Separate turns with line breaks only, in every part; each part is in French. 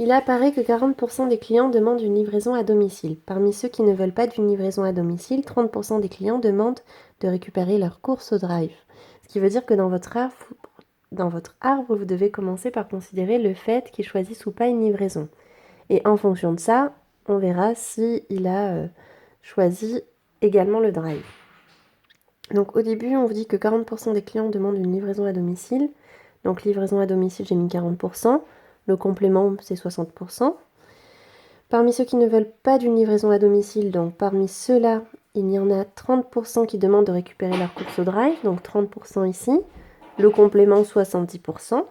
Il apparaît que 40% des clients demandent une livraison à domicile. Parmi ceux qui ne veulent pas d'une livraison à domicile, 30% des clients demandent de récupérer leurs courses au drive. Ce qui veut dire que dans votre arbre, vous devez commencer par considérer le fait qu'ils choisissent ou pas une livraison. Et en fonction de ça, on verra s'il a choisi également le drive. Donc au début, on vous dit que 40% des clients demandent une livraison à domicile. Donc livraison à domicile, j'ai mis 40%. Le complément, c'est 60%. Parmi ceux qui ne veulent pas d'une livraison à domicile, donc parmi ceux-là, il y en a 30% qui demandent de récupérer leur course au drive, donc 30% ici. Le complément, 70%.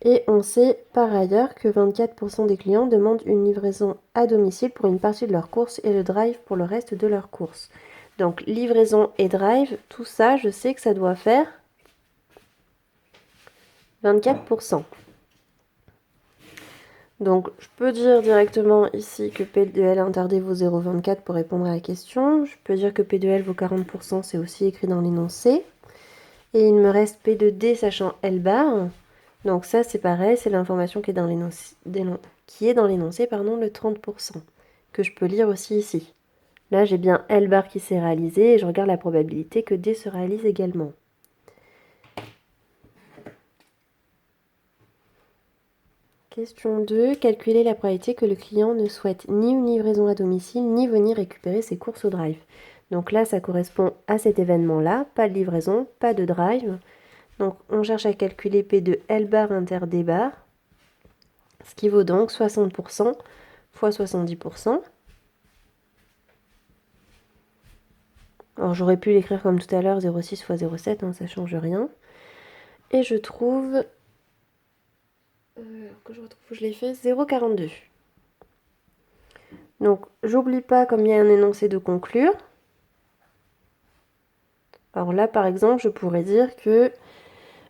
Et on sait par ailleurs que 24% des clients demandent une livraison à domicile pour une partie de leurs courses et le drive pour le reste de leurs courses. Donc livraison et drive, tout ça, je sais que ça doit faire 24%. Donc je peux dire directement ici que P de L interdit vaut 0,24 pour répondre à la question. Je peux dire que P de L vaut 40%, c'est aussi écrit dans l'énoncé. Et il me reste P de D sachant L bar. Donc ça c'est pareil, c'est l'information qui est dans l'énoncé, le 30%, que je peux lire aussi ici. Là j'ai bien L bar qui s'est réalisé et je regarde la probabilité que D se réalise également. Question 2. Calculer la probabilité que le client ne souhaite ni une livraison à domicile, ni venir récupérer ses courses au drive. Donc là, ça correspond à cet événement-là. Pas de livraison, pas de drive. Donc on cherche à calculer P de L bar inter D bar, ce qui vaut donc 60% fois 70%. Alors j'aurais pu l'écrire comme tout à l'heure, 0,6 fois 0,7, hein, ça ne change rien. Et je trouve... que je retrouve où je l'ai fait, 0,42. Donc j'oublie pas, comme il y a un énoncé, de conclure. Alors là, par exemple, je pourrais dire que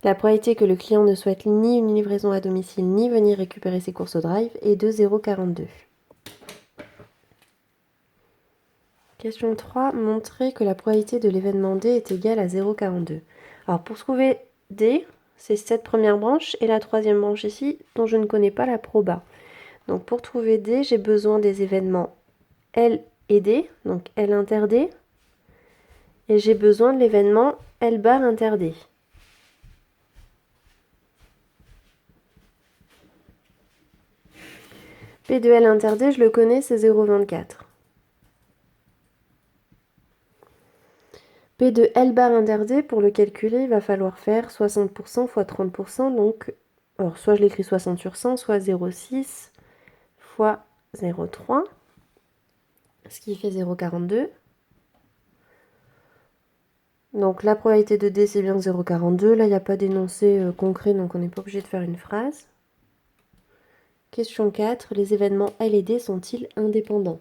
la probabilité que le client ne souhaite ni une livraison à domicile, ni venir récupérer ses courses au drive est de 0,42. Question 3. Montrer que la probabilité de l'événement D est égale à 0,42. Alors pour trouver D, c'est cette première branche et la troisième branche ici, dont je ne connais pas la proba. Donc pour trouver D, j'ai besoin des événements L et D, donc L inter D, et j'ai besoin de l'événement L bar inter D. P de L inter D, je le connais, c'est 0,24. P de L bar inter D, pour le calculer, il va falloir faire 60% fois 30%, donc, alors soit je l'écris 60 sur 100, soit 0,6 fois 0,3, ce qui fait 0,42. Donc la probabilité de D, c'est bien 0,42. Là, il n'y a pas d'énoncé concret, donc on n'est pas obligé de faire une phrase. Question 4. Les événements L et D sont-ils indépendants?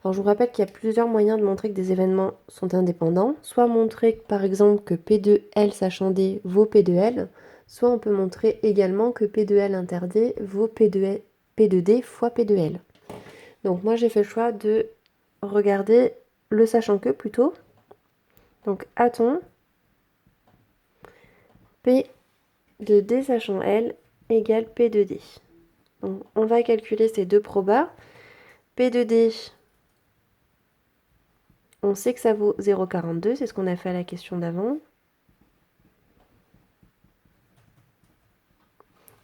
Alors je vous rappelle qu'il y a plusieurs moyens de montrer que des événements sont indépendants. Soit montrer par exemple que P de L sachant D vaut P de L, soit on peut montrer également que P de L inter D vaut P de D fois P de L. Donc moi j'ai fait le choix de regarder le sachant que plutôt. Donc a-t-on P de D sachant L égale P de D. Donc on va calculer ces deux probas. P de D, on sait que ça vaut 0,42, c'est ce qu'on a fait à la question d'avant.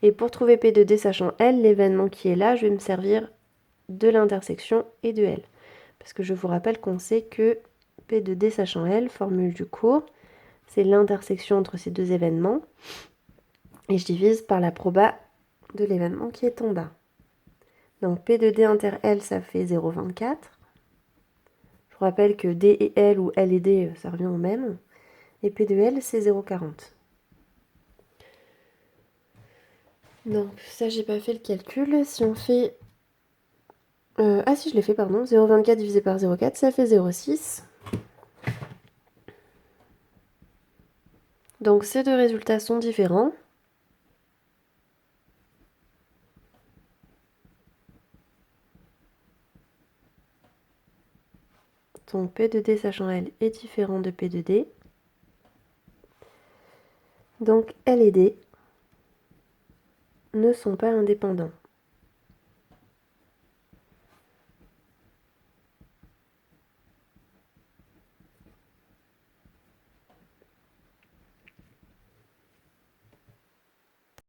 Et pour trouver P de D sachant L, l'événement qui est là, je vais me servir de l'intersection et de L. Parce que je vous rappelle qu'on sait que P de D sachant L, formule du cours, c'est l'intersection entre ces deux événements. Et je divise par la proba de l'événement qui est en bas. Donc P de D inter L, ça fait 0,24. Je vous rappelle que D et L ou L et D, ça revient au même. Et P de L, c'est 0,40. Donc ça, j'ai pas fait le calcul. Si on fait... ah si, je l'ai fait, pardon. 0,24 divisé par 0,4, ça fait 0,6. Donc ces deux résultats sont différents. Donc P de D sachant L est différent de P de D. Donc L et D ne sont pas indépendants.